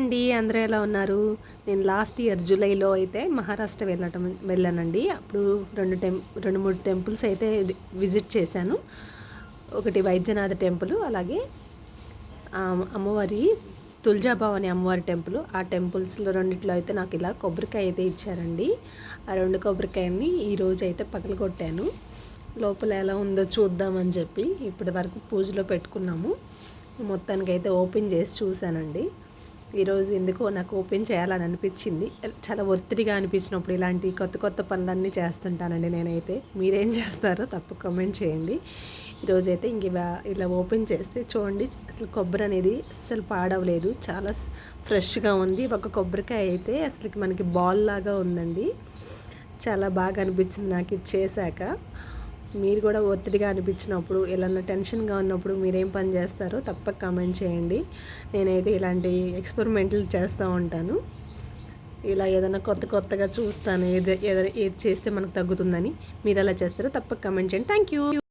అండి, అందరూ ఎలా ఉన్నారు? నేను లాస్ట్ ఇయర్ జూలైలో అయితే మహారాష్ట్ర వెళ్ళానండి. అప్పుడు 2, 3 టెంపుల్స్ అయితే విజిట్ చేశాను. ఒకటి వైద్యనాథ టెంపుల్, అలాగే అమ్మవారి తుల్జాభవాని అమ్మవారి టెంపుల్. ఆ టెంపుల్స్లో రెండిట్లో అయితే నాకు ఇలా కొబ్బరికాయ అయితే ఇచ్చారండి. ఆ 2 కొబ్బరికాయని ఈరోజు అయితే పగలగొట్టాను. లోపల ఎలా ఉందో చూద్దామని చెప్పి ఇప్పటి వరకు పూజలో పెట్టుకున్నాము. మొత్తానికైతే ఓపెన్ చేసి చూశానండి. ఈరోజు ఎందుకో నాకు ఓపెన్ చేయాలని అనిపించింది. చాలా ఒత్తిడిగా అనిపించినప్పుడు ఇలాంటి కొత్త కొత్త పనులన్నీ చేస్తుంటానండి నేనైతే. మీరేం చేస్తారో తప్పక కామెంట్ చేయండి. ఈరోజైతే ఇలా ఓపెన్ చేస్తే చూడండి, అసలు కొబ్బరి అనేది అస్సలు పాడవలేదు, చాలా ఫ్రెష్గా ఉంది. ఒక కొబ్బరికాయ అయితే అసలు మనకి బాల్ లాగా ఉందండి. చాలా బాగా అనిపించింది నాకు ఇది చేశాక. మీరు కూడా ఒత్తిడిగా అనిపించినప్పుడు, ఏదన్నా టెన్షన్గా ఉన్నప్పుడు మీరేం పని చేస్తారో తప్పక కామెంట్ చేయండి. నేనైతే ఇలాంటి ఎక్స్పెరిమెంట్లు చేస్తూ ఉంటాను. ఇలా ఏదైనా కొత్తగా చూస్తాను, ఏది చేస్తే మనకు తగ్గుతుందని. మీరు ఎలా చేస్తారో తప్పక కామెంట్ చేయండి. Thank you.